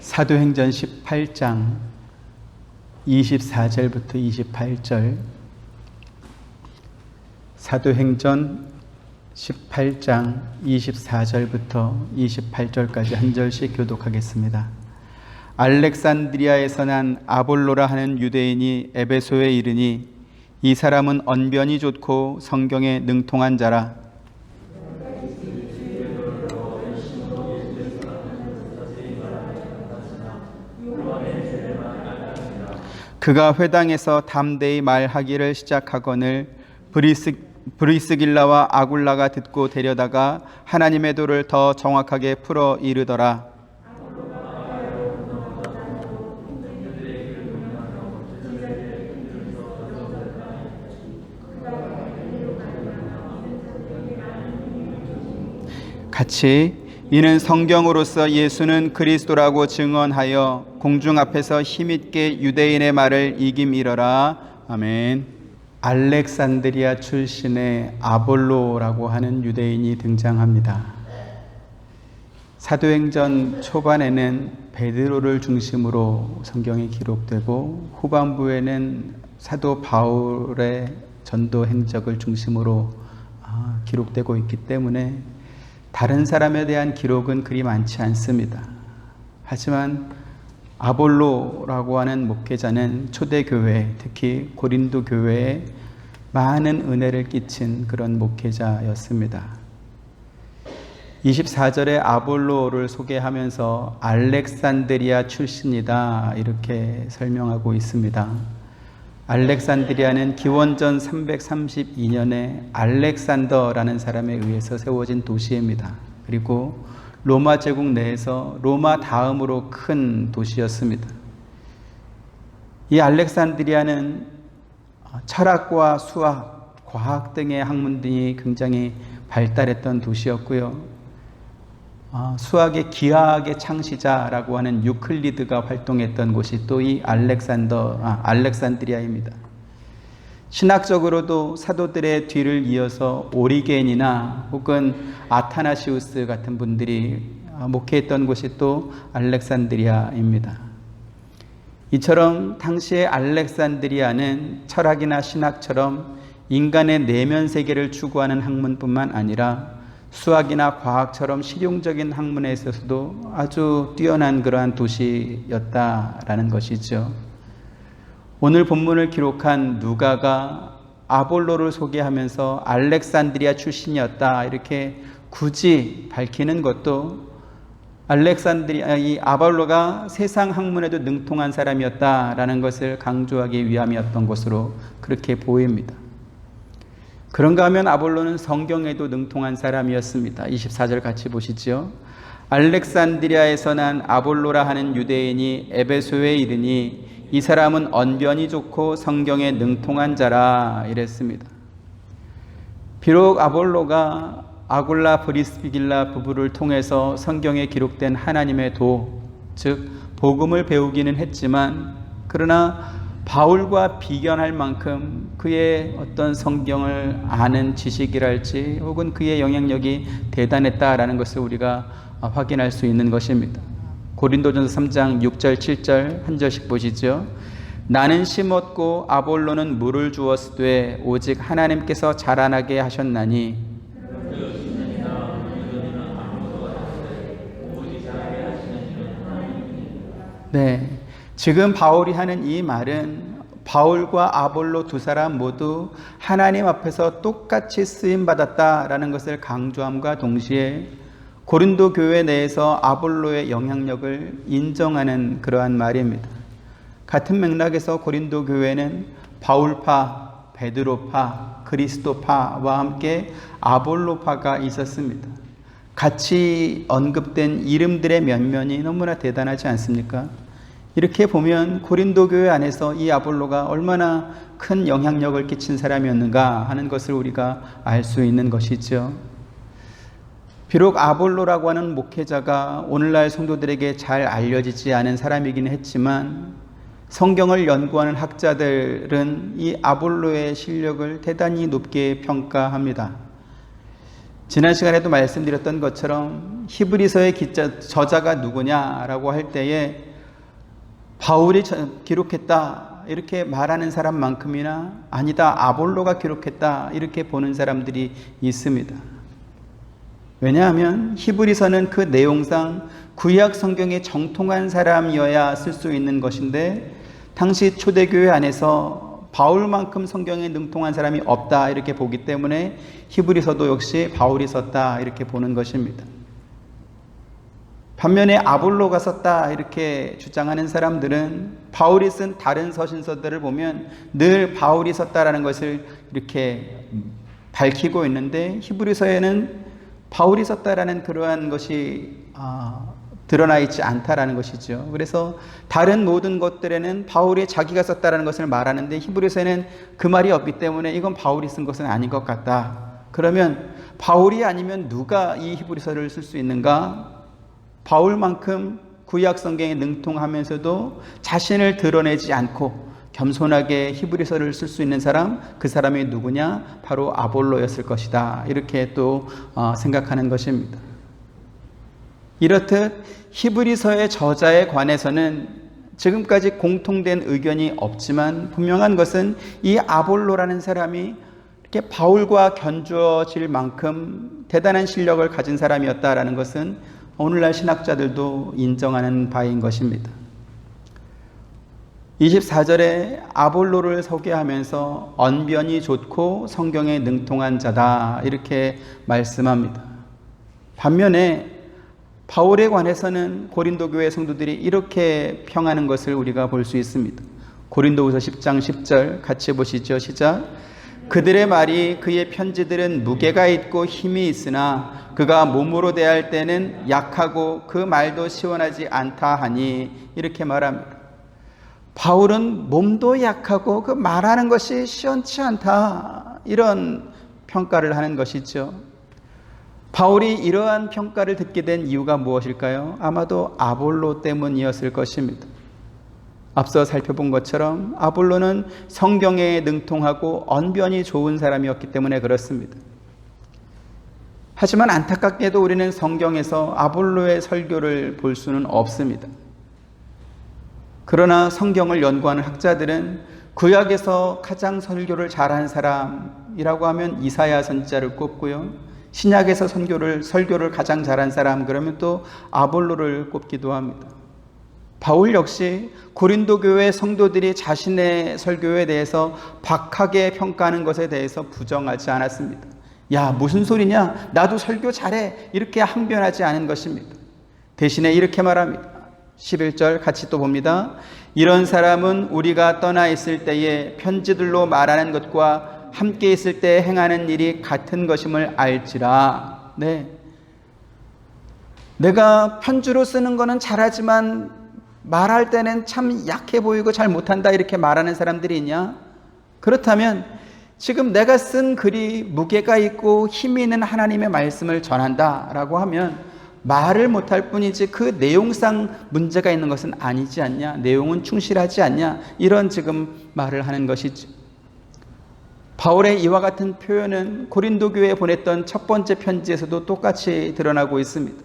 사도행전 18장 24절부터 28절, 사도행전 18장 24절부터 28절까지 한 절씩 교독하겠습니다. 알렉산드리아에서 난 아볼로라 하는 유대인이 에베소에 이르니 이 사람은 언변이 좋고 성경에 능통한 자라. 그가 회당에서 담대히 말하기를 시작하거늘 브리스길라와 아굴라가 듣고 데려다가 하나님의 도를 더 정확하게 풀어 이르더라. 같이 이는 성경으로서 예수는 그리스도라고 증언하여 공중 앞에서 힘있게 유대인의 말을 이김이러라. 아멘. 알렉산드리아 출신의 아볼로라고 하는 유대인이 등장합니다. 사도행전 초반에는 베드로를 중심으로 성경이 기록되고 후반부에는 사도 바울의 전도 행적을 중심으로 기록되고 있기 때문에 다른 사람에 대한 기록은 그리 많지 않습니다. 하지만 아볼로라고 하는 목회자는 초대교회, 특히 고린도 교회에 많은 은혜를 끼친 그런 목회자였습니다. 24절에 아볼로를 소개하면서 알렉산드리아 출신이다 이렇게 설명하고 있습니다. 알렉산드리아는 기원전 332년에 알렉산더라는 사람에 의해서 세워진 도시입니다. 그리고 로마 제국 내에서 로마 다음으로 큰 도시였습니다. 이 알렉산드리아는 철학과 수학, 과학 등의 학문들이 굉장히 발달했던 도시였고요. 수학의 기하학의 창시자라고 하는 유클리드가 활동했던 곳이 또 이 알렉산드리아입니다. 신학적으로도 사도들의 뒤를 이어서 오리겐이나 혹은 아타나시우스 같은 분들이 목회했던 곳이 또 알렉산드리아입니다. 이처럼 당시의 알렉산드리아는 철학이나 신학처럼 인간의 내면 세계를 추구하는 학문뿐만 아니라 수학이나 과학처럼 실용적인 학문에 있어서도 아주 뛰어난 그러한 도시였다라는 것이죠. 오늘 본문을 기록한 누가가 아볼로를 소개하면서 알렉산드리아 출신이었다 이렇게 굳이 밝히는 것도 이 아볼로가 세상 학문에도 능통한 사람이었다라는 것을 강조하기 위함이었던 것으로 그렇게 보입니다. 그런가 하면 아볼로는 성경에도 능통한 사람이었습니다. 24절 같이 보시죠. 알렉산드리아에서 난 아볼로라 하는 유대인이 에베소에 이르니 이 사람은 언변이 좋고 성경에 능통한 자라 이랬습니다. 비록 아볼로가 아굴라 브리스길라 부부를 통해서 성경에 기록된 하나님의 도, 즉 복음을 배우기는 했지만 그러나 바울과 비견할 만큼 그의 어떤 성경을 아는 지식이랄지 혹은 그의 영향력이 대단했다라는 것을 우리가 확인할 수 있는 것입니다. 고린도전서 3장 6절 7절 한 절씩 보시죠. 나는 심었고 아볼로는 물을 주었으되 오직 하나님께서 자라나게 하셨나니 네. 지금 바울이 하는 이 말은 바울과 아볼로 두 사람 모두 하나님 앞에서 똑같이 쓰임받았다라는 것을 강조함과 동시에 고린도 교회 내에서 아볼로의 영향력을 인정하는 그러한 말입니다. 같은 맥락에서 고린도 교회는 바울파, 베드로파, 그리스도파와 함께 아볼로파가 있었습니다. 같이 언급된 이름들의 면면이 너무나 대단하지 않습니까? 이렇게 보면 고린도 교회 안에서 이 아볼로가 얼마나 큰 영향력을 끼친 사람이었는가 하는 것을 우리가 알 수 있는 것이죠. 비록 아볼로라고 하는 목회자가 오늘날 성도들에게 잘 알려지지 않은 사람이긴 했지만 성경을 연구하는 학자들은 이 아볼로의 실력을 대단히 높게 평가합니다. 지난 시간에도 말씀드렸던 것처럼 히브리서의 저자가 누구냐라고 할 때에 바울이 기록했다 이렇게 말하는 사람만큼이나 아니다 아볼로가 기록했다 이렇게 보는 사람들이 있습니다. 왜냐하면 히브리서는 그 내용상 구약 성경에 정통한 사람이어야 쓸 수 있는 것인데 당시 초대교회 안에서 바울만큼 성경에 능통한 사람이 없다 이렇게 보기 때문에 히브리서도 역시 바울이 썼다 이렇게 보는 것입니다. 반면에 아볼로가 썼다 이렇게 주장하는 사람들은 바울이 쓴 다른 서신서들을 보면 늘 바울이 썼다라는 것을 이렇게 밝히고 있는데 히브리서에는 바울이 썼다라는 그러한 것이 드러나 있지 않다라는 것이죠. 그래서 다른 모든 것들에는 바울이 자기가 썼다라는 것을 말하는데 히브리서에는 그 말이 없기 때문에 이건 바울이 쓴 것은 아닌 것 같다. 그러면 바울이 아니면 누가 이 히브리서를 쓸 수 있는가? 바울만큼 구약 성경에 능통하면서도 자신을 드러내지 않고 겸손하게 히브리서를 쓸 수 있는 사람, 그 사람이 누구냐? 바로 아볼로였을 것이다. 이렇게 또 생각하는 것입니다. 이렇듯 히브리서의 저자에 관해서는 지금까지 공통된 의견이 없지만 분명한 것은 이 아볼로라는 사람이 이렇게 바울과 견주어질 만큼 대단한 실력을 가진 사람이었다라는 것은 오늘날 신학자들도 인정하는 바인 것입니다. 24절에 아볼로를 소개하면서 언변이 좋고 성경에 능통한 자다 이렇게 말씀합니다. 반면에 바울에 관해서는 고린도 교회 성도들이 이렇게 평하는 것을 우리가 볼 수 있습니다. 고린도후서 10장 10절 같이 보시죠. 시작. 그들의 말이 그의 편지들은 무게가 있고 힘이 있으나 그가 몸으로 대할 때는 약하고 그 말도 시원하지 않다 하니 이렇게 말합니다. 바울은 몸도 약하고 그 말하는 것이 시원치 않다 이런 평가를 하는 것이죠. 바울이 이러한 평가를 듣게 된 이유가 무엇일까요? 아마도 아볼로 때문이었을 것입니다. 앞서 살펴본 것처럼 아볼로는 성경에 능통하고 언변이 좋은 사람이었기 때문에 그렇습니다. 하지만 안타깝게도 우리는 성경에서 아볼로의 설교를 볼 수는 없습니다. 그러나 성경을 연구하는 학자들은 구약에서 가장 설교를 잘한 사람이라고 하면 이사야 선지자를 꼽고요. 신약에서 설교를 가장 잘한 사람 그러면 또 아볼로를 꼽기도 합니다. 바울 역시 고린도 교회 성도들이 자신의 설교에 대해서 박하게 평가하는 것에 대해서 부정하지 않았습니다. 야, 무슨 소리냐? 나도 설교 잘해. 이렇게 항변하지 않은 것입니다. 대신에 이렇게 말합니다. 11절 같이 또 봅니다. 이런 사람은 우리가 떠나 있을 때에 편지들로 말하는 것과 함께 있을 때 행하는 일이 같은 것임을 알지라. 네. 내가 편지로 쓰는 거는 잘하지만 말할 때는 참 약해 보이고 잘 못한다 이렇게 말하는 사람들이 있냐? 그렇다면 지금 내가 쓴 글이 무게가 있고 힘이 있는 하나님의 말씀을 전한다라고 하면 말을 못할 뿐이지 그 내용상 문제가 있는 것은 아니지 않냐? 내용은 충실하지 않냐? 이런 지금 말을 하는 것이죠. 바울의 이와 같은 표현은 고린도 교회에 보냈던 첫 번째 편지에서도 똑같이 드러나고 있습니다.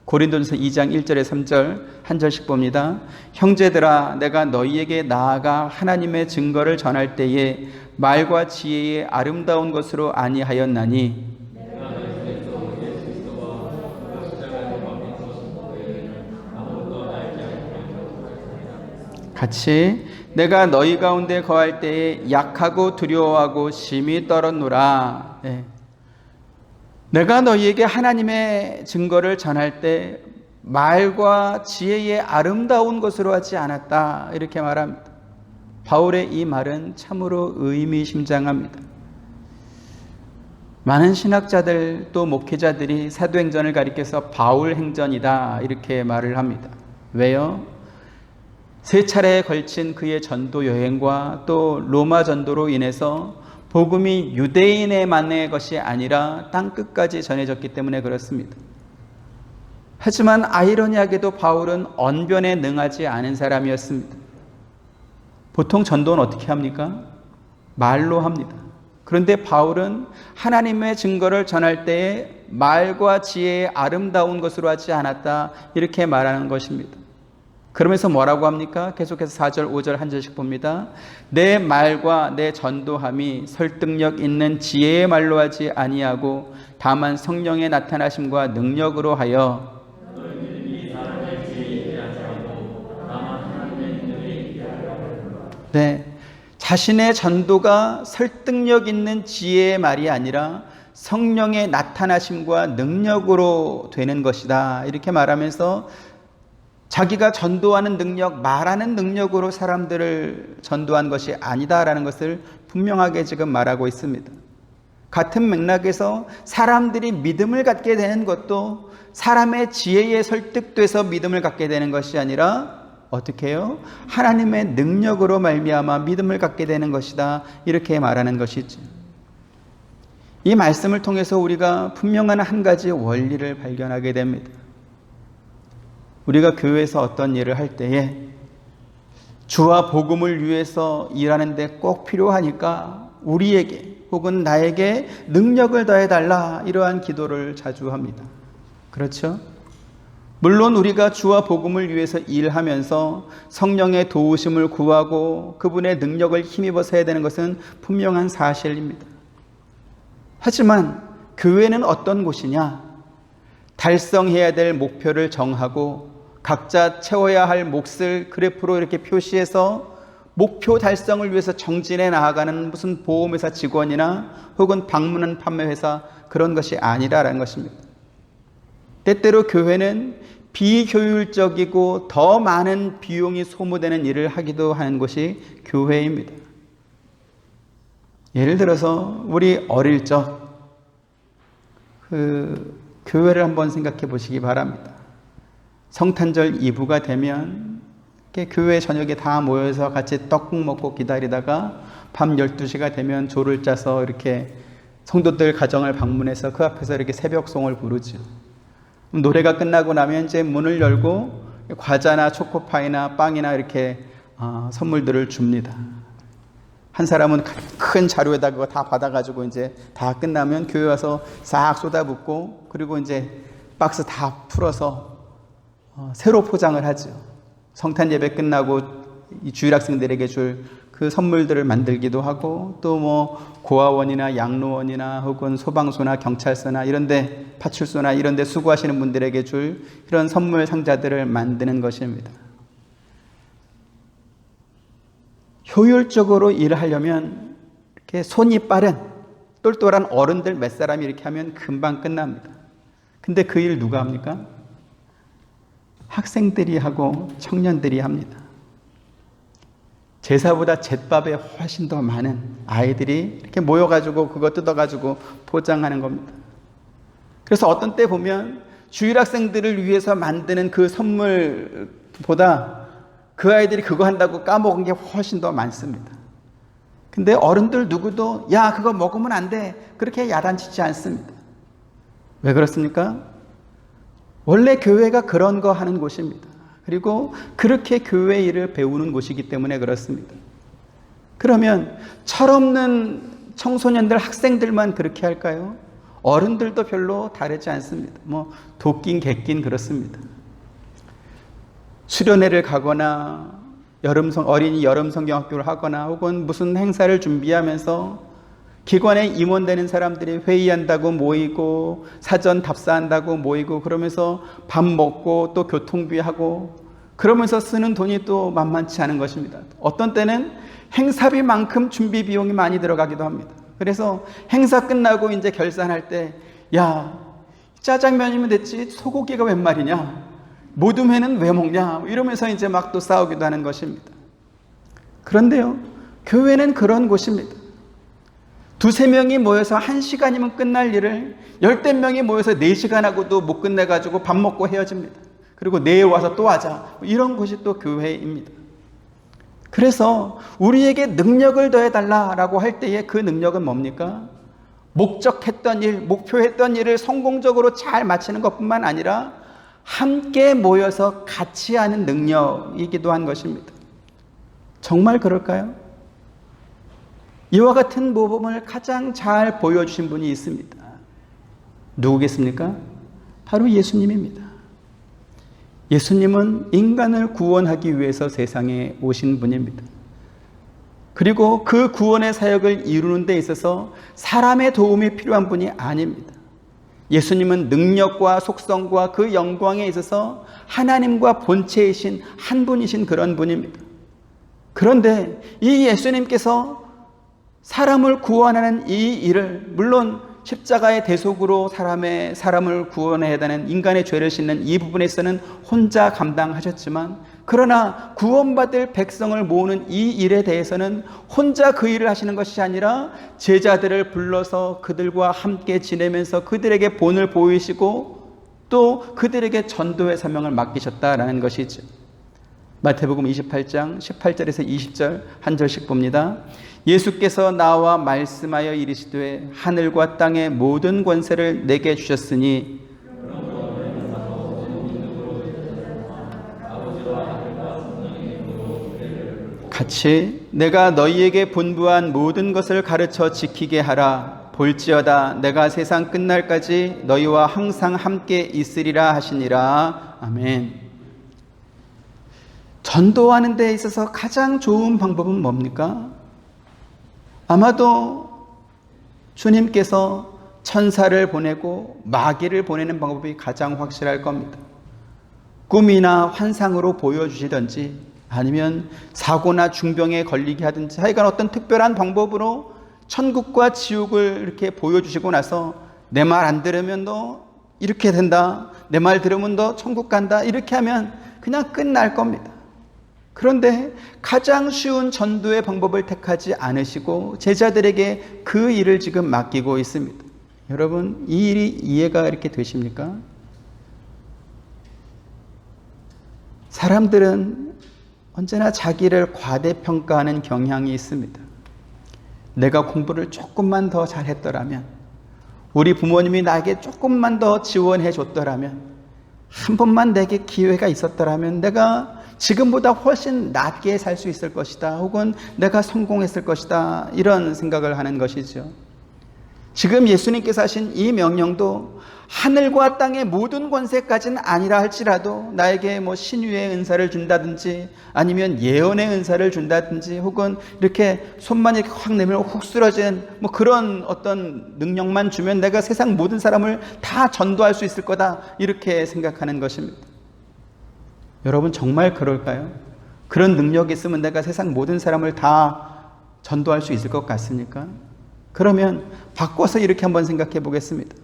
고린도전서 2장 1절에 3절 한 절씩 봅니다. 형제들아 내가 너희에게 나아가 하나님의 증거를 전할 때에 말과 지혜의 아름다운 것으로 아니하였나니 같이 내가 너희 가운데 거할 때에 약하고 두려워하고 심히 떨었노라. 네. 내가 너희에게 하나님의 증거를 전할 때 말과 지혜의 아름다운 것으로 하지 않았다 이렇게 말합니다. 바울의 이 말은 참으로 의미심장합니다. 많은 신학자들 또 목회자들이 사도행전을 가리켜서 바울행전이다 이렇게 말을 합니다. 왜요? 세 차례에 걸친 그의 전도 여행과 또 로마 전도로 인해서 복음이 유대인에만의 것이 아니라 땅끝까지 전해졌기 때문에 그렇습니다. 하지만 아이러니하게도 바울은 언변에 능하지 않은 사람이었습니다. 보통 전도는 어떻게 합니까? 말로 합니다. 그런데 바울은 하나님의 증거를 전할 때에 말과 지혜의 아름다운 것으로 하지 않았다, 이렇게 말하는 것입니다. 그러면서 뭐라고 합니까? 계속해서 4절 5절 한 절씩 봅니다. 내 말과 내 전도함이 설득력 있는 지혜의 말로 하지 아니하고 다만 성령의 나타나심과 능력으로 하여, 네, 자신의 전도가 설득력 있는 지혜의 말이 아니라 성령의 나타나심과 능력으로 되는 것이다, 이렇게 말하면서 자기가 전도하는 능력, 말하는 능력으로 사람들을 전도한 것이 아니다라는 것을 분명하게 지금 말하고 있습니다. 같은 맥락에서 사람들이 믿음을 갖게 되는 것도 사람의 지혜에 설득돼서 믿음을 갖게 되는 것이 아니라 어떻게 해요? 하나님의 능력으로 말미암아 믿음을 갖게 되는 것이다, 이렇게 말하는 것이죠. 이 말씀을 통해서 우리가 분명한 한 가지 원리를 발견하게 됩니다. 우리가 교회에서 어떤 일을 할 때에 주와 복음을 위해서 일하는데 꼭 필요하니까 우리에게 혹은 나에게 능력을 더해달라, 이러한 기도를 자주 합니다. 그렇죠? 물론 우리가 주와 복음을 위해서 일하면서 성령의 도우심을 구하고 그분의 능력을 힘입어서 해야 되는 것은 분명한 사실입니다. 하지만 교회는 어떤 곳이냐? 달성해야 될 목표를 정하고 각자 채워야 할 몫을 그래프로 이렇게 표시해서 목표 달성을 위해서 정진해 나아가는 무슨 보험회사 직원이나 혹은 방문 판매회사, 그런 것이 아니라는 것입니다. 때때로 교회는 비효율적이고 더 많은 비용이 소모되는 일을 하기도 하는 것이 교회입니다. 예를 들어서 우리 어릴 적 교회를 한번 생각해 보시기 바랍니다. 성탄절 이브가 되면 이렇게 교회 저녁에 다 모여서 같이 떡국 먹고 기다리다가 밤 12시가 되면 조를 짜서 이렇게 성도들 가정을 방문해서 그 앞에서 이렇게 새벽송을 부르죠. 노래가 끝나고 나면 이제 문을 열고 과자나 초코파이나 빵이나 이렇게 선물들을 줍니다. 한 사람은 큰 자루에다 그거 다 받아가지고 이제 다 끝나면 교회 와서 싹 쏟아붓고, 그리고 이제 박스 다 풀어서 새로 포장을 하죠. 성탄 예배 끝나고 이 주일 학생들에게 줄 그 선물들을 만들기도 하고, 또 뭐 고아원이나 양로원이나 혹은 소방서나 경찰서나 이런데, 파출소나 이런데 수고하시는 분들에게 줄 이런 선물 상자들을 만드는 것입니다. 효율적으로 일을 하려면 이렇게 손이 빠른 똘똘한 어른들 몇 사람이 이렇게 하면 금방 끝납니다. 근데 그 일 누가 합니까? 학생들이 하고 청년들이 합니다. 제사보다 잿밥에 훨씬 더 많은 아이들이 이렇게 모여가지고 그거 뜯어가지고 포장하는 겁니다. 그래서 어떤 때 보면 주일 학생들을 위해서 만드는 그 선물보다 그 아이들이 그거 한다고 까먹은 게 훨씬 더 많습니다. 근데 어른들 누구도 야 그거 먹으면 안 돼, 그렇게 야단치지 않습니다. 왜 그렇습니까? 원래 교회가 그런 거 하는 곳입니다. 그리고 그렇게 교회 일을 배우는 곳이기 때문에 그렇습니다. 그러면 철없는 청소년들, 학생들만 그렇게 할까요? 어른들도 별로 다르지 않습니다. 뭐 도끼인 객긴 그렇습니다. 수련회를 가거나 어린이 여름 성경학교를 하거나 혹은 무슨 행사를 준비하면서 기관에 임원되는 사람들이 회의한다고 모이고 사전 답사한다고 모이고 그러면서 밥 먹고 또 교통비하고 그러면서 쓰는 돈이 또 만만치 않은 것입니다. 어떤 때는 행사비만큼 준비 비용이 많이 들어가기도 합니다. 그래서 행사 끝나고 이제 결산할 때 야 짜장면이면 됐지 소고기가 웬 말이냐, 모둠회는 왜 먹냐, 이러면서 이제 막 또 싸우기도 하는 것입니다. 그런데요, 교회는 그런 곳입니다. 두세 명이 모여서 1시간이면 끝날 일을 10대 명이 모여서 4시간 하고도 못 끝내가지고 밥 먹고 헤어집니다. 그리고 내일 와서 또 하자, 이런 곳이 또 교회입니다. 그래서 우리에게 능력을 더해달라라고 할 때에 그 능력은 뭡니까? 목적했던 일, 목표했던 일을 성공적으로 잘 마치는 것뿐만 아니라 함께 모여서 같이 하는 능력이기도 한 것입니다. 정말 그럴까요? 이와 같은 모범을 가장 잘 보여주신 분이 있습니다. 누구겠습니까? 바로 예수님입니다. 예수님은 인간을 구원하기 위해서 세상에 오신 분입니다. 그리고 그 구원의 사역을 이루는 데 있어서 사람의 도움이 필요한 분이 아닙니다. 예수님은 능력과 속성과 그 영광에 있어서 하나님과 본체이신 한 분이신 그런 분입니다. 그런데 이 예수님께서 사람을 구원하는 이 일을, 물론 십자가의 대속으로 사람을 구원해야 되는 인간의 죄를 씻는 이 부분에서는 혼자 감당하셨지만, 그러나 구원받을 백성을 모으는 이 일에 대해서는 혼자 그 일을 하시는 것이 아니라 제자들을 불러서 그들과 함께 지내면서 그들에게 본을 보이시고 또 그들에게 전도의 사명을 맡기셨다라는 것이죠. 마태복음 28장 18절에서 20절 한 절씩 봅니다. 예수께서 나와 말씀하여 이르시되 하늘과 땅의 모든 권세를 내게 주셨으니 같이 내가 너희에게 분부한 모든 것을 가르쳐 지키게 하라. 볼지어다 내가 세상 끝날까지 너희와 항상 함께 있으리라 하시니라. 아멘. 전도하는 데 있어서 가장 좋은 방법은 뭡니까? 아마도 주님께서 천사를 보내고 마귀를 보내는 방법이 가장 확실할 겁니다. 꿈이나 환상으로 보여주시든지 아니면 사고나 중병에 걸리게 하든지 하여간 어떤 특별한 방법으로 천국과 지옥을 이렇게 보여주시고 나서 내 말 안 들으면 너 이렇게 된다, 내 말 들으면 너 천국 간다, 이렇게 하면 그냥 끝날 겁니다. 그런데 가장 쉬운 전도의 방법을 택하지 않으시고 제자들에게 그 일을 지금 맡기고 있습니다. 여러분, 이 일이 이해가 이렇게 되십니까? 사람들은 언제나 자기를 과대평가하는 경향이 있습니다. 내가 공부를 조금만 더 잘했더라면, 우리 부모님이 나에게 조금만 더 지원해 줬더라면, 한 번만 내게 기회가 있었더라면 내가 지금보다 훨씬 낫게 살 수 있을 것이다, 혹은 내가 성공했을 것이다, 이런 생각을 하는 것이죠. 지금 예수님께서 하신 이 명령도 하늘과 땅의 모든 권세까지는 아니라 할지라도 나에게 신유의 은사를 준다든지 아니면 예언의 은사를 준다든지 혹은 이렇게 손만 이렇게 확 내밀면 훅 쓰러진 그런 어떤 능력만 주면 내가 세상 모든 사람을 다 전도할 수 있을 거다, 이렇게 생각하는 것입니다. 여러분, 정말 그럴까요? 그런 능력이 있으면 내가 세상 모든 사람을 다 전도할 수 있을 것 같습니까? 그러면 바꿔서 이렇게 한번 생각해 보겠습니다.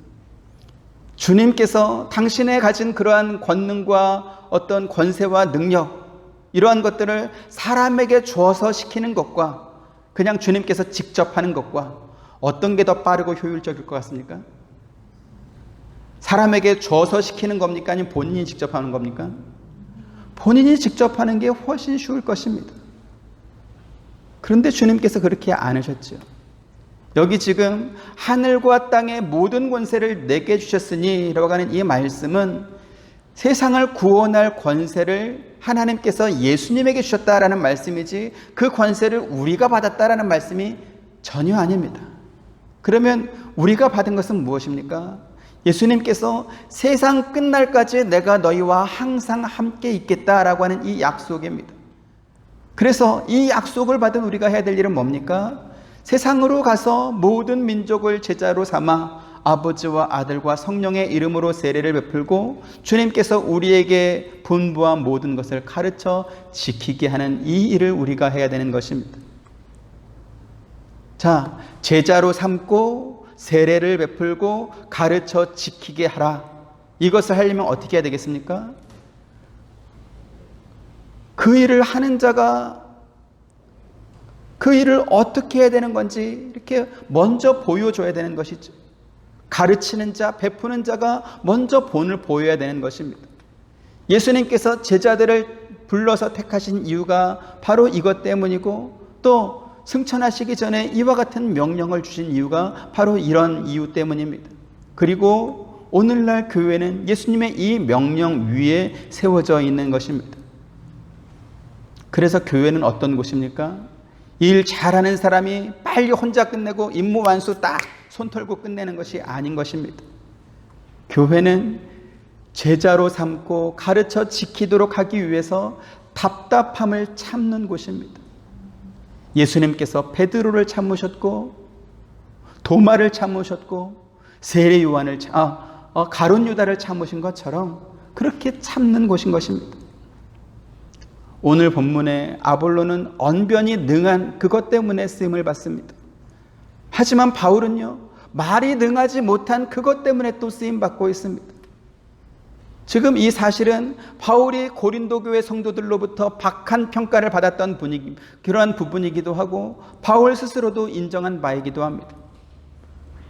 주님께서 당신의 가진 그러한 권능과 어떤 권세와 능력, 이러한 것들을 사람에게 주어서 시키는 것과 그냥 주님께서 직접 하는 것과 어떤 게 더 빠르고 효율적일 것 같습니까? 사람에게 주어서 시키는 겁니까? 아니면 본인이 직접 하는 겁니까? 본인이 직접 하는 게 훨씬 쉬울 것입니다. 그런데 주님께서 그렇게 안 하셨죠. 여기 지금 하늘과 땅의 모든 권세를 내게 주셨으니 라고 하는 이 말씀은 세상을 구원할 권세를 하나님께서 예수님에게 주셨다라는 말씀이지 그 권세를 우리가 받았다라는 말씀이 전혀 아닙니다. 그러면 우리가 받은 것은 무엇입니까? 예수님께서 세상 끝날까지 내가 너희와 항상 함께 있겠다라고 하는 이 약속입니다. 그래서 이 약속을 받은 우리가 해야 될 일은 뭡니까? 세상으로 가서 모든 민족을 제자로 삼아 아버지와 아들과 성령의 이름으로 세례를 베풀고 주님께서 우리에게 분부한 모든 것을 가르쳐 지키게 하는 이 일을 우리가 해야 되는 것입니다. 자, 제자로 삼고 세례를 베풀고 가르쳐 지키게 하라. 이것을 하려면 어떻게 해야 되겠습니까? 그 일을 하는 자가 그 일을 어떻게 해야 되는 건지 이렇게 먼저 보여줘야 되는 것이죠. 가르치는 자, 베푸는 자가 먼저 본을 보여야 되는 것입니다. 예수님께서 제자들을 불러서 택하신 이유가 바로 이것 때문이고, 또 승천하시기 전에 이와 같은 명령을 주신 이유가 바로 이런 이유 때문입니다. 그리고 오늘날 교회는 예수님의 이 명령 위에 세워져 있는 것입니다. 그래서 교회는 어떤 곳입니까? 일 잘하는 사람이 빨리 혼자 끝내고 임무 완수 딱 손 털고 끝내는 것이 아닌 것입니다. 교회는 제자로 삼고 가르쳐 지키도록 하기 위해서 답답함을 참는 곳입니다. 예수님께서 베드로를 참으셨고 도마를 참으셨고 세례 요한을 가룟 유다를 참으신 것처럼 그렇게 참는 곳인 것입니다. 오늘 본문에 아볼로는 언변이 능한 그것 때문에 쓰임을 받습니다. 하지만 바울은요, 말이 능하지 못한 그것 때문에 또 쓰임 받고 있습니다. 지금 이 사실은 바울이 고린도 교회 성도들로부터 박한 평가를 받았던 그러한 부분이기도 하고 바울 스스로도 인정한 바이기도 합니다.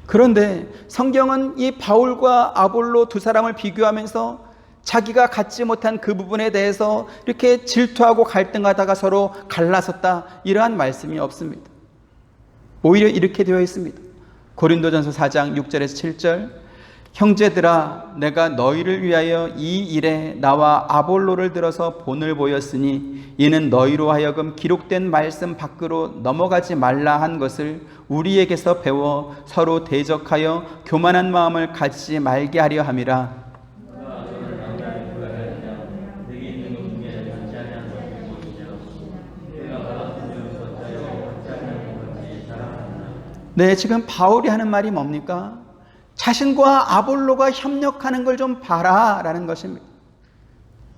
그런데 성경은 이 바울과 아볼로 두 사람을 비교하면서 자기가 갖지 못한 그 부분에 대해서 이렇게 질투하고 갈등하다가 서로 갈라섰다, 이러한 말씀이 없습니다. 오히려 이렇게 되어 있습니다. 고린도전서 4장 6절에서 7절, 형제들아, 내가 너희를 위하여 이 일에 나와 아볼로를 들어서 본을 보였으니 이는 너희로 하여금 기록된 말씀 밖으로 넘어가지 말라 한 것을 우리에게서 배워 서로 대적하여 교만한 마음을 가지지 말게 하려 함이라. 네, 지금 바울이 하는 말이 뭡니까? 자신과 아볼로가 협력하는 걸 좀 봐라 라는 것입니다.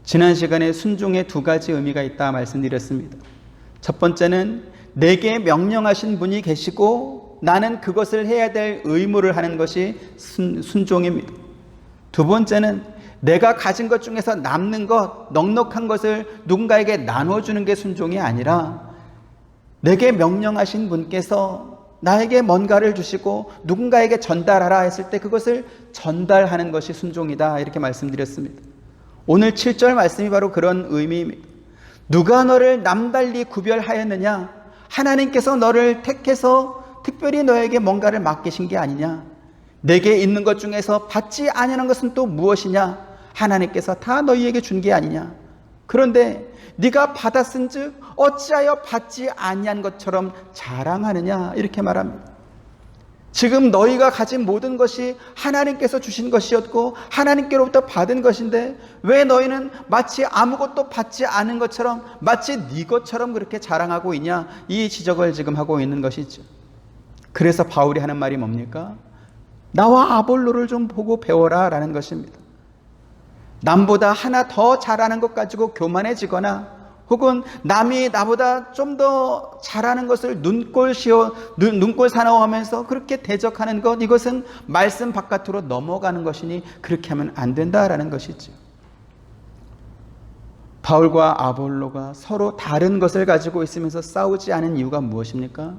지난 시간에 순종에 두 가지 의미가 있다 말씀드렸습니다. 첫 번째는 내게 명령하신 분이 계시고 나는 그것을 해야 될 의무를 하는 것이 순종입니다. 두 번째는 내가 가진 것 중에서 남는 것, 넉넉한 것을 누군가에게 나눠주는 게 순종이 아니라 내게 명령하신 분께서 나에게 뭔가를 주시고 누군가에게 전달하라 했을 때 그것을 전달하는 것이 순종이다, 이렇게 말씀드렸습니다. 오늘 7절 말씀이 바로 그런 의미입니다. 누가 너를 남달리 구별하였느냐? 하나님께서 너를 택해서 특별히 너에게 뭔가를 맡기신 게 아니냐? 내게 있는 것 중에서 받지 아니하는 것은 또 무엇이냐? 하나님께서 다 너희에게 준 게 아니냐? 그런데 네가 받았은즉 어찌하여 받지 아니한 것처럼 자랑하느냐, 이렇게 말합니다. 지금 너희가 가진 모든 것이 하나님께서 주신 것이었고 하나님께로부터 받은 것인데 왜 너희는 마치 아무것도 받지 않은 것처럼, 마치 네 것처럼 그렇게 자랑하고 있냐, 이 지적을 지금 하고 있는 것이죠. 그래서 바울이 하는 말이 뭡니까? 나와 아볼로를 좀 보고 배워라 라는 것입니다. 남보다 하나 더 잘하는 것 가지고 교만해지거나 혹은 남이 나보다 좀 더 잘하는 것을 눈꼴 사나워하면서 그렇게 대적하는 것, 이것은 말씀 바깥으로 넘어가는 것이니 그렇게 하면 안 된다라는 것이죠. 바울과 아볼로가 서로 다른 것을 가지고 있으면서 싸우지 않은 이유가 무엇입니까?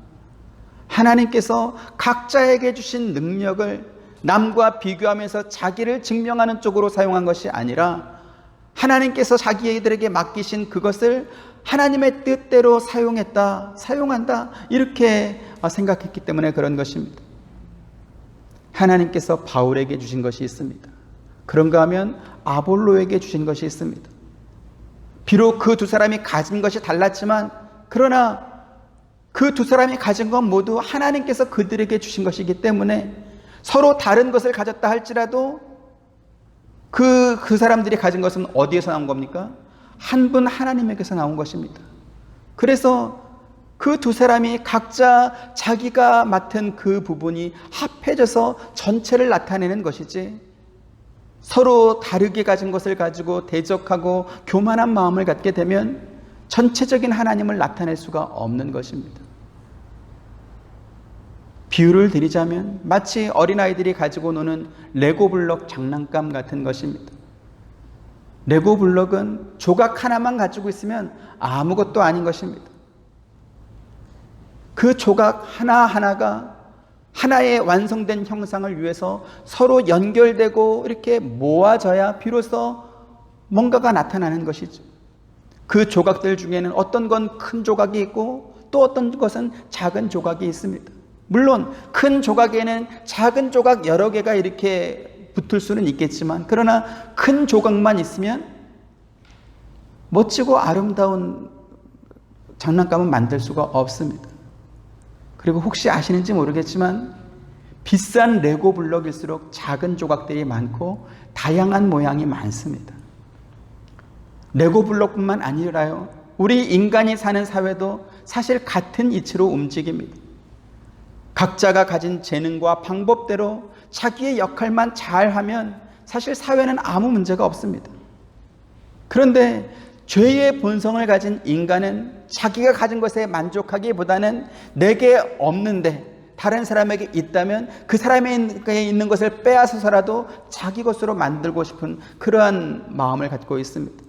하나님께서 각자에게 주신 능력을 남과 비교하면서 자기를 증명하는 쪽으로 사용한 것이 아니라 하나님께서 자기들에게 맡기신 그것을 하나님의 뜻대로 사용한다, 이렇게 생각했기 때문에 그런 것입니다. 하나님께서 바울에게 주신 것이 있습니다. 그런가 하면 아볼로에게 주신 것이 있습니다. 비록 그 두 사람이 가진 것이 달랐지만 그러나 그 두 사람이 가진 건 모두 하나님께서 그들에게 주신 것이기 때문에 서로 다른 것을 가졌다 할지라도 그 사람들이 가진 것은 어디에서 나온 겁니까? 한 분 하나님에게서 나온 것입니다. 그래서 그 두 사람이 각자 자기가 맡은 그 부분이 합해져서 전체를 나타내는 것이지, 서로 다르게 가진 것을 가지고 대적하고 교만한 마음을 갖게 되면 전체적인 하나님을 나타낼 수가 없는 것입니다. 비유를 드리자면 마치 어린아이들이 가지고 노는 레고 블록 장난감 같은 것입니다. 레고 블록은 조각 하나만 가지고 있으면 아무것도 아닌 것입니다. 그 조각 하나하나가 하나의 완성된 형상을 위해서 서로 연결되고 이렇게 모아져야 비로소 뭔가가 나타나는 것이죠. 그 조각들 중에는 어떤 건 큰 조각이 있고 또 어떤 것은 작은 조각이 있습니다. 물론 큰 조각에는 작은 조각 여러 개가 이렇게 붙을 수는 있겠지만 그러나 큰 조각만 있으면 멋지고 아름다운 장난감은 만들 수가 없습니다. 그리고 혹시 아시는지 모르겠지만 비싼 레고 블럭일수록 작은 조각들이 많고 다양한 모양이 많습니다. 레고 블럭뿐만 아니라요, 우리 인간이 사는 사회도 사실 같은 이치로 움직입니다. 각자가 가진 재능과 방법대로 자기의 역할만 잘하면 사실 사회는 아무 문제가 없습니다. 그런데 죄의 본성을 가진 인간은 자기가 가진 것에 만족하기보다는 내게 없는데 다른 사람에게 있다면 그 사람에게 있는 것을 빼앗아서라도 자기 것으로 만들고 싶은 그러한 마음을 갖고 있습니다.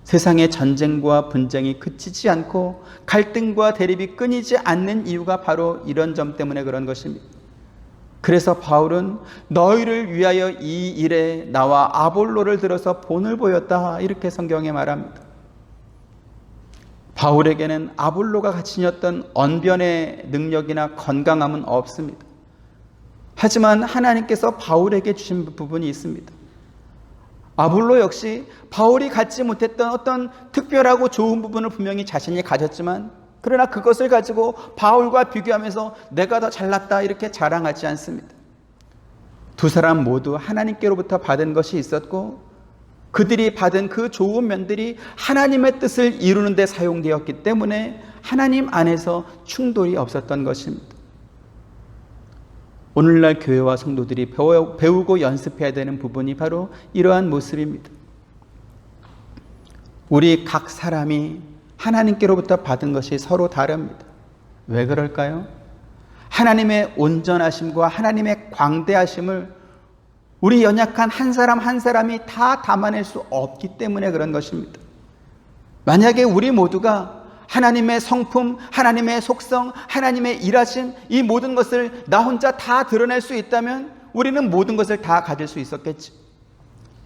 세상의 전쟁과 분쟁이 그치지 않고 갈등과 대립이 끊이지 않는 이유가 바로 이런 점 때문에 그런 것입니다. 그래서 바울은 너희를 위하여 이 일에 나와 아볼로를 들어서 본을 보였다, 이렇게 성경에 말합니다. 바울에게는 아볼로가 가지셨던 언변의 능력이나 건강함은 없습니다. 하지만 하나님께서 바울에게 주신 부분이 있습니다. 아볼로 역시 바울이 갖지 못했던 어떤 특별하고 좋은 부분을 분명히 자신이 가졌지만, 그러나 그것을 가지고 바울과 비교하면서 내가 더 잘났다 이렇게 자랑하지 않습니다. 두 사람 모두 하나님께로부터 받은 것이 있었고 그들이 받은 그 좋은 면들이 하나님의 뜻을 이루는 데 사용되었기 때문에 하나님 안에서 충돌이 없었던 것입니다. 오늘날 교회와 성도들이 배우고 연습해야 되는 부분이 바로 이러한 모습입니다. 우리 각 사람이 하나님께로부터 받은 것이 서로 다릅니다. 왜 그럴까요? 하나님의 온전하심과 하나님의 광대하심을 우리 연약한 한 사람 한 사람이 다 담아낼 수 없기 때문에 그런 것입니다. 만약에 우리 모두가 하나님의 성품, 하나님의 속성, 하나님의 일하심, 이 모든 것을 나 혼자 다 드러낼 수 있다면 우리는 모든 것을 다 가질 수 있었겠지.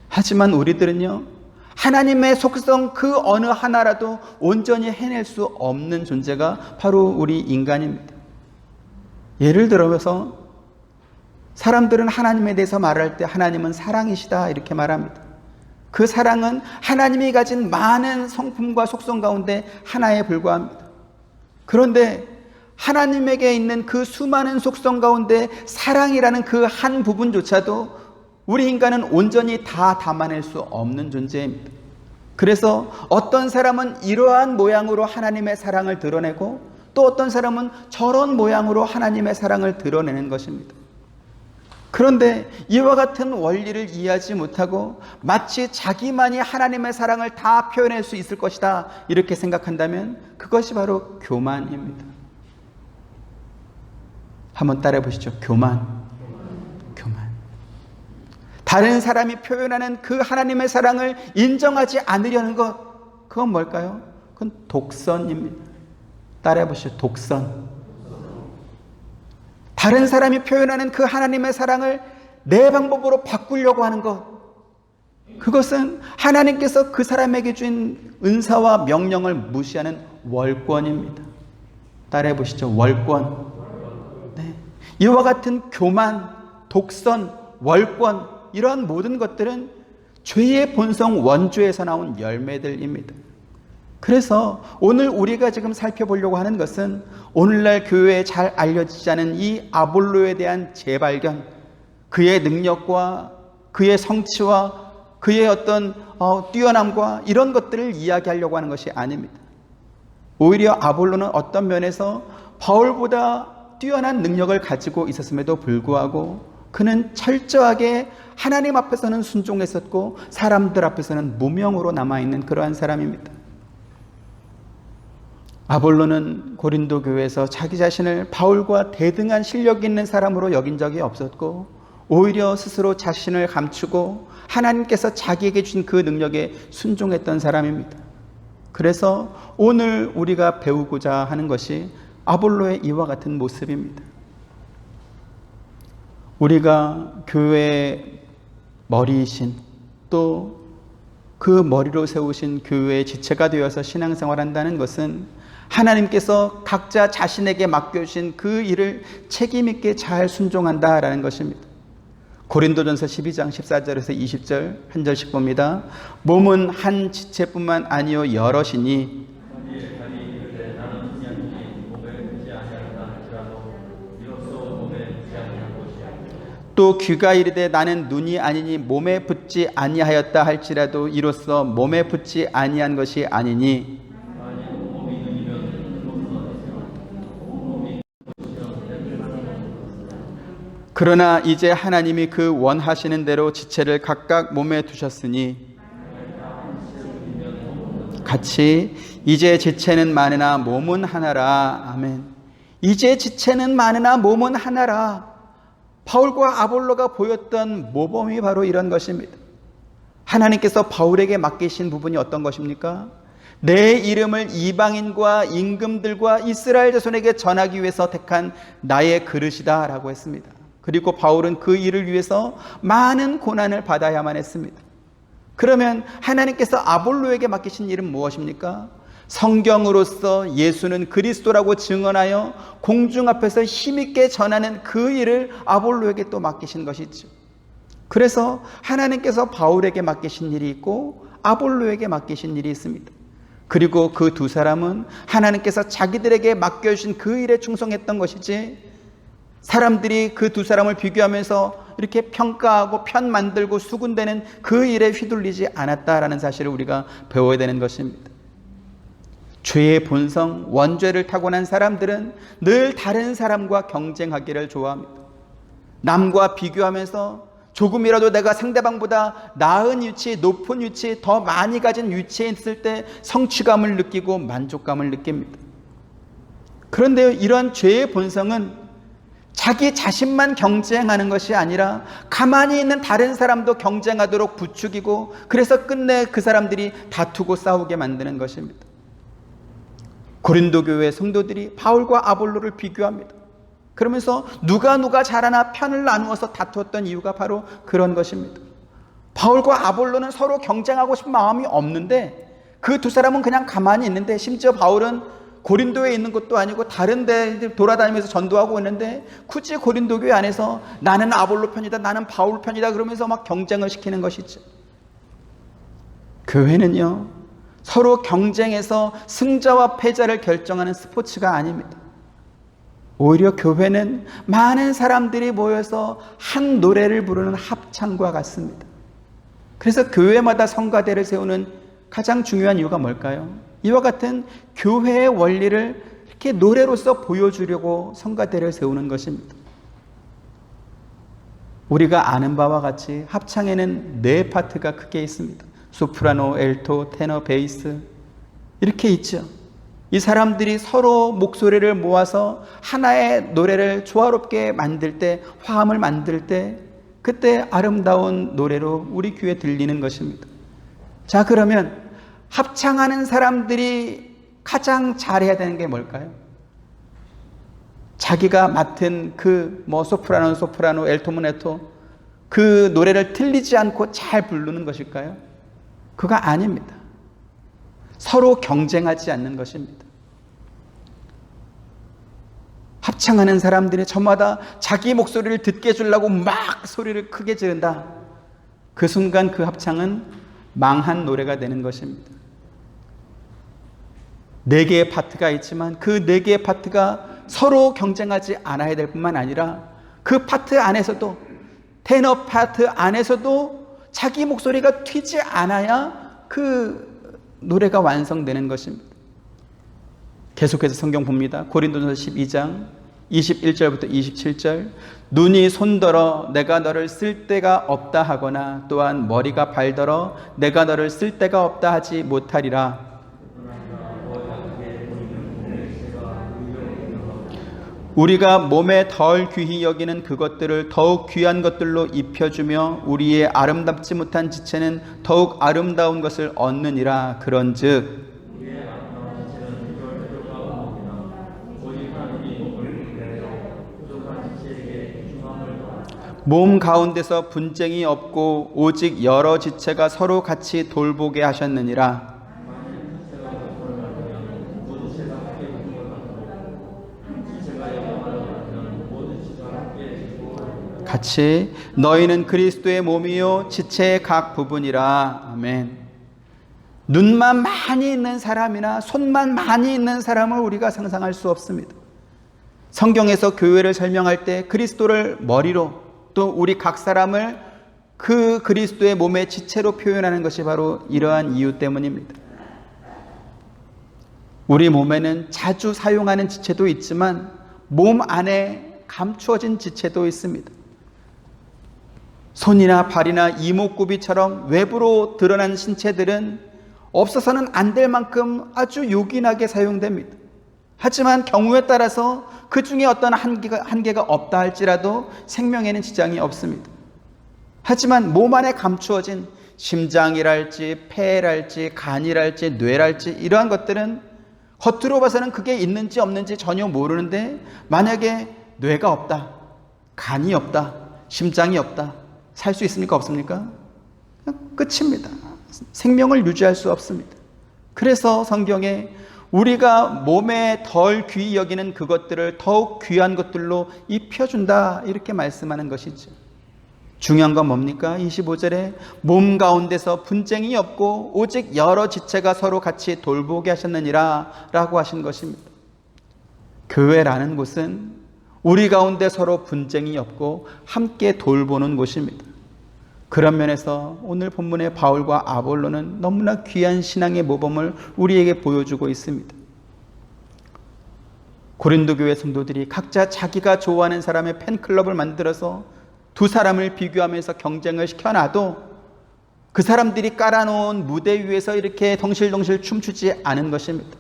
하지만 우리들은요, 하나님의 속성 그 어느 하나라도 온전히 해낼 수 없는 존재가 바로 우리 인간입니다. 예를 들어서 사람들은 하나님에 대해서 말할 때 하나님은 사랑이시다 이렇게 말합니다. 그 사랑은 하나님이 가진 많은 성품과 속성 가운데 하나에 불과합니다. 그런데 하나님에게 있는 그 수많은 속성 가운데 사랑이라는 그 한 부분조차도 우리 인간은 온전히 다 담아낼 수 없는 존재입니다. 그래서 어떤 사람은 이러한 모양으로 하나님의 사랑을 드러내고 또 어떤 사람은 저런 모양으로 하나님의 사랑을 드러내는 것입니다. 그런데 이와 같은 원리를 이해하지 못하고 마치 자기만이 하나님의 사랑을 다 표현할 수 있을 것이다 이렇게 생각한다면 그것이 바로 교만입니다. 한번 따라해 보시죠. 교만. 다른 사람이 표현하는 그 하나님의 사랑을 인정하지 않으려는 것, 그건 뭘까요? 그건 독선입니다. 따라해 보시죠. 독선. 다른 사람이 표현하는 그 하나님의 사랑을 내 방법으로 바꾸려고 하는 것, 그것은 하나님께서 그 사람에게 준 은사와 명령을 무시하는 월권입니다. 따라해 보시죠. 월권. 네. 이와 같은 교만, 독선, 월권, 이러한 모든 것들은 죄의 본성 원조에서 나온 열매들입니다. 그래서 오늘 우리가 지금 살펴보려고 하는 것은 오늘날 교회에 잘 알려지지 않은 이 아볼로에 대한 재발견, 그의 능력과 그의 성취와 그의 어떤 뛰어남과 이런 것들을 이야기하려고 하는 것이 아닙니다. 오히려 아볼로는 어떤 면에서 바울보다 뛰어난 능력을 가지고 있었음에도 불구하고 그는 철저하게 하나님 앞에서는 순종했었고 사람들 앞에서는 무명으로 남아있는 그러한 사람입니다. 아볼로는 고린도 교회에서 자기 자신을 바울과 대등한 실력 있는 사람으로 여긴 적이 없었고 오히려 스스로 자신을 감추고 하나님께서 자기에게 주신 그 능력에 순종했던 사람입니다. 그래서 오늘 우리가 배우고자 하는 것이 아볼로의 이와 같은 모습입니다. 우리가 교회의 머리이신 또 그 머리로 세우신 교회의 지체가 되어서 신앙생활한다는 것은 하나님께서 각자 자신에게 맡겨주신 그 일을 책임있게 잘 순종한다라는 것입니다. 고린도전서 12장 14절에서 20절 한 절씩 봅니다. 몸은 한 지체뿐만 아니요 여럿이니 또 귀가 이르되 나는 눈이 아니니 몸에 붙지 아니하였다 할지라도 이로써 몸에 붙지 아니한 것이 아니니 그러나 이제 하나님이 그 원하시는 대로 지체를 각각 몸에 두셨으니 같이 이제 지체는 많으나 몸은 하나라. 아멘. 이제 지체는 많으나 몸은 하나라. 바울과 아볼로가 보였던 모범이 바로 이런 것입니다. 하나님께서 바울에게 맡기신 부분이 어떤 것입니까? 내 이름을 이방인과 임금들과 이스라엘 자손에게 전하기 위해서 택한 나의 그릇이다 라고 했습니다. 그리고 바울은 그 일을 위해서 많은 고난을 받아야만 했습니다. 그러면 하나님께서 아볼로에게 맡기신 일은 무엇입니까? 성경으로서 예수는 그리스도라고 증언하여 공중 앞에서 힘있게 전하는 그 일을 아볼로에게 또 맡기신 것이죠. 그래서 하나님께서 바울에게 맡기신 일이 있고 아볼로에게 맡기신 일이 있습니다. 그리고 그 두 사람은 하나님께서 자기들에게 맡겨주신 그 일에 충성했던 것이지, 사람들이 그 두 사람을 비교하면서 이렇게 평가하고 편 만들고 수군대는 그 일에 휘둘리지 않았다라는 사실을 우리가 배워야 되는 것입니다. 죄의 본성, 원죄를 타고난 사람들은 늘 다른 사람과 경쟁하기를 좋아합니다. 남과 비교하면서 조금이라도 내가 상대방보다 나은 위치, 높은 위치, 더 많이 가진 위치에 있을 때 성취감을 느끼고 만족감을 느낍니다. 그런데 이런 죄의 본성은 자기 자신만 경쟁하는 것이 아니라 가만히 있는 다른 사람도 경쟁하도록 부추기고, 그래서 끝내 그 사람들이 다투고 싸우게 만드는 것입니다. 고린도 교회 성도들이 바울과 아볼로를 비교합니다. 그러면서 누가 잘하나 편을 나누어서 다투었던 이유가 바로 그런 것입니다. 바울과 아볼로는 서로 경쟁하고 싶은 마음이 없는데 그 두 사람은 그냥 가만히 있는데, 심지어 바울은 고린도에 있는 것도 아니고 다른 데 돌아다니면서 전도하고 있는데 굳이 고린도 교회 안에서 나는 아볼로 편이다, 나는 바울 편이다 그러면서 막 경쟁을 시키는 것이죠. 교회는요, 서로 경쟁해서 승자와 패자를 결정하는 스포츠가 아닙니다. 오히려 교회는 많은 사람들이 모여서 한 노래를 부르는 합창과 같습니다. 그래서 교회마다 성가대를 세우는 가장 중요한 이유가 뭘까요? 이와 같은 교회의 원리를 이렇게 노래로서 보여주려고 성가대를 세우는 것입니다. 우리가 아는 바와 같이 합창에는 네 파트가 크게 있습니다. 소프라노, 엘토, 테너, 베이스 이렇게 있죠. 이 사람들이 서로 목소리를 모아서 하나의 노래를 조화롭게 만들 때, 화음을 만들 때, 그때 아름다운 노래로 우리 귀에 들리는 것입니다. 자, 그러면 합창하는 사람들이 가장 잘해야 되는 게 뭘까요? 자기가 맡은 그 소프라노, 엘토문, 엘토 그 노래를 틀리지 않고 잘 부르는 것일까요? 그거 아닙니다. 서로 경쟁하지 않는 것입니다. 합창하는 사람들이 저마다 자기 목소리를 듣게 해주려고 막 소리를 크게 지른다. 그 순간 그 합창은 망한 노래가 되는 것입니다. 4개의 파트가 있지만 그 4개의 파트가 서로 경쟁하지 않아야 될 뿐만 아니라 그 파트 안에서도, 테너 파트 안에서도 자기 목소리가 튀지 않아야 그 노래가 완성되는 것입니다. 계속해서 성경 봅니다. 고린도전서 12장 21절부터 27절. 눈이 손더러 내가 너를 쓸 데가 없다 하거나 또한 머리가 발더러 내가 너를 쓸 데가 없다 하지 못하리라. 우리가 몸에 덜 귀히 여기는 그것들을 더욱 귀한 것들로 입혀주며 우리의 아름답지 못한 지체는 더욱 아름다운 것을 얻느니라. 그런즉 몸 가운데서 분쟁이 없고 오직 여러 지체가 서로 같이 돌보게 하셨느니라. 같이 너희는 그리스도의 몸이요 지체의 각 부분이라. 아멘. 눈만 많이 있는 사람이나 손만 많이 있는 사람을 우리가 상상할 수 없습니다. 성경에서 교회를 설명할 때 그리스도를 머리로, 또 우리 각 사람을 그 그리스도의 몸의 지체로 표현하는 것이 바로 이러한 이유 때문입니다. 우리 몸에는 자주 사용하는 지체도 있지만 몸 안에 감추어진 지체도 있습니다. 손이나 발이나 이목구비처럼 외부로 드러난 신체들은 없어서는 안 될 만큼 아주 요긴하게 사용됩니다. 하지만 경우에 따라서 그 중에 어떤 한계가 없다 할지라도 생명에는 지장이 없습니다. 하지만 몸 안에 감추어진 심장이랄지 폐랄지 간이랄지 뇌랄지 이러한 것들은 겉으로 봐서는 그게 있는지 없는지 전혀 모르는데 만약에 뇌가 없다, 간이 없다, 심장이 없다, 살 수 있습니까? 없습니까? 끝입니다. 생명을 유지할 수 없습니다. 그래서 성경에 우리가 몸에 덜 귀히 여기는 그것들을 더욱 귀한 것들로 입혀준다 이렇게 말씀하는 것이죠. 중요한 건 뭡니까? 25절에 몸 가운데서 분쟁이 없고 오직 여러 지체가 서로 같이 돌보게 하셨느니라 라고 하신 것입니다. 교회라는 곳은 우리 가운데 서로 분쟁이 없고 함께 돌보는 곳입니다. 그런 면에서 오늘 본문의 바울과 아볼로는 너무나 귀한 신앙의 모범을 우리에게 보여주고 있습니다. 고린도 교회 성도들이 각자 자기가 좋아하는 사람의 팬클럽을 만들어서 두 사람을 비교하면서 경쟁을 시켜놔도 그 사람들이 깔아놓은 무대 위에서 이렇게 덩실덩실 춤추지 않은 것입니다.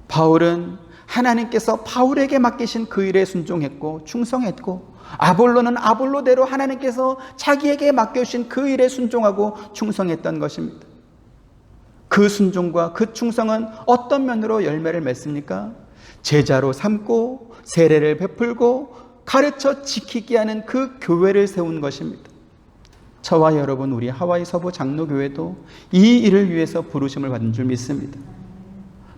바울은 하나님께서 바울에게 맡기신 그 일에 순종했고 충성했고, 아볼로는 아볼로대로 하나님께서 자기에게 맡겨주신 그 일에 순종하고 충성했던 것입니다. 그 순종과 그 충성은 어떤 면으로 열매를 맺습니까? 제자로 삼고 세례를 베풀고 가르쳐 지키게 하는 그 교회를 세운 것입니다. 저와 여러분, 우리 하와이 서부 장로교회도 이 일을 위해서 부르심을 받은 줄 믿습니다.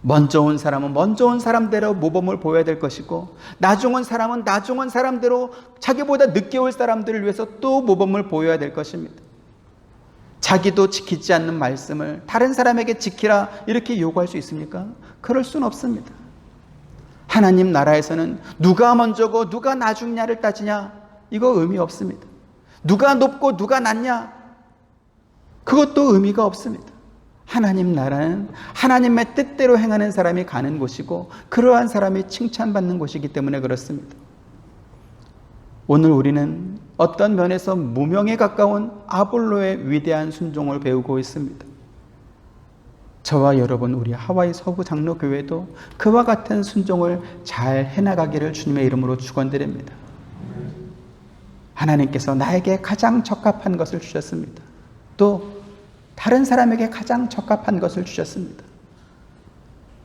먼저 온 사람은 먼저 온 사람대로 모범을 보여야 될 것이고, 나중 온 사람은 나중 온 사람대로 자기보다 늦게 올 사람들을 위해서 또 모범을 보여야 될 것입니다. 자기도 지키지 않는 말씀을 다른 사람에게 지키라 이렇게 요구할 수 있습니까? 그럴 수는 없습니다. 하나님 나라에서는 누가 먼저고 누가 나중냐를 따지냐, 이거 의미 없습니다. 누가 높고 누가 낮냐, 그것도 의미가 없습니다. 하나님 나라는 하나님의 뜻대로 행하는 사람이 가는 곳이고, 그러한 사람이 칭찬받는 곳이기 때문에 그렇습니다. 오늘 우리는 어떤 면에서 무명에 가까운 아볼로의 위대한 순종을 배우고 있습니다. 저와 여러분, 우리 하와이 서부 장로교회도 그와 같은 순종을 잘 해나가기를 주님의 이름으로 축원드립니다. 하나님께서 나에게 가장 적합한 것을 주셨습니다. 또 다른 사람에게 가장 적합한 것을 주셨습니다.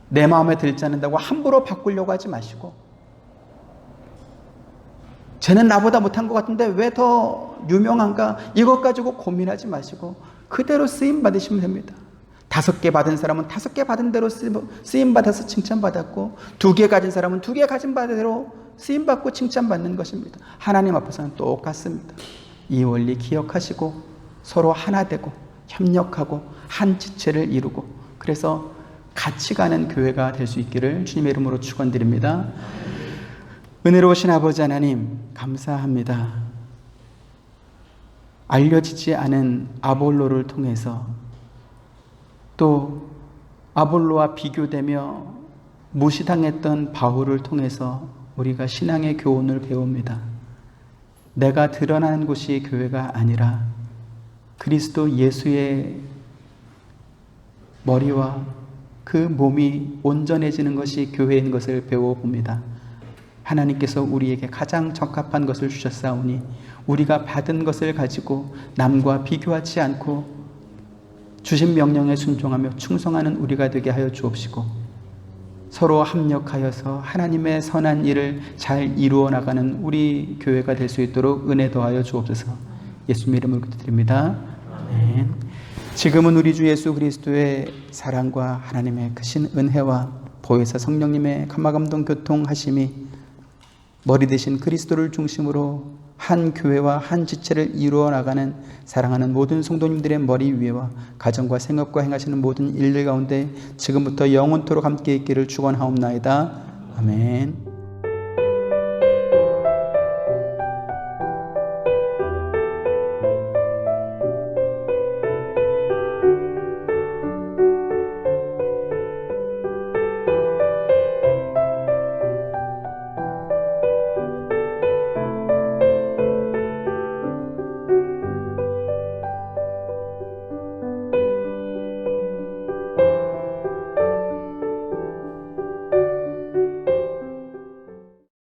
내 마음에 들지 않는다고 함부로 바꾸려고 하지 마시고, 쟤는 나보다 못한 것 같은데 왜 더 유명한가, 이것 가지고 고민하지 마시고 그대로 쓰임 받으시면 됩니다. 5개 받은 사람은 5개 받은 대로 쓰임 받아서 칭찬받았고, 2개 가진 사람은 2개 가진 바대로 쓰임 받고 칭찬받는 것입니다. 하나님 앞에서는 똑같습니다. 이 원리 기억하시고 서로 하나 되고 협력하고 한 지체를 이루고, 그래서 같이 가는 교회가 될 수 있기를 주님의 이름으로 축원드립니다. 은혜로우신 아버지 하나님, 감사합니다. 알려지지 않은 아볼로를 통해서, 또 아볼로와 비교되며 무시당했던 바울을 통해서 우리가 신앙의 교훈을 배웁니다. 내가 드러나는 곳이 교회가 아니라 그리스도 예수의 머리와 그 몸이 온전해지는 것이 교회인 것을 배워봅니다. 하나님께서 우리에게 가장 적합한 것을 주셨사오니 우리가 받은 것을 가지고 남과 비교하지 않고 주신 명령에 순종하며 충성하는 우리가 되게 하여 주옵시고, 서로 합력하여서 하나님의 선한 일을 잘 이루어 나가는 우리 교회가 될 수 있도록 은혜 더하여 주옵소서. 예수님의 이름으로 기도드립니다. 아멘. 지금은 우리 주 예수 그리스도의 사랑과 하나님의 크신 은혜와 보혜사 성령님의 감화감동 교통하심이 머리 대신 그리스도를 중심으로 한 교회와 한 지체를 이루어 나가는 사랑하는 모든 성도님들의 머리 위에와 가정과 생업과 행하시는 모든 일들 가운데 지금부터 영원토록 함께 있기를 축원하옵나이다. 아멘.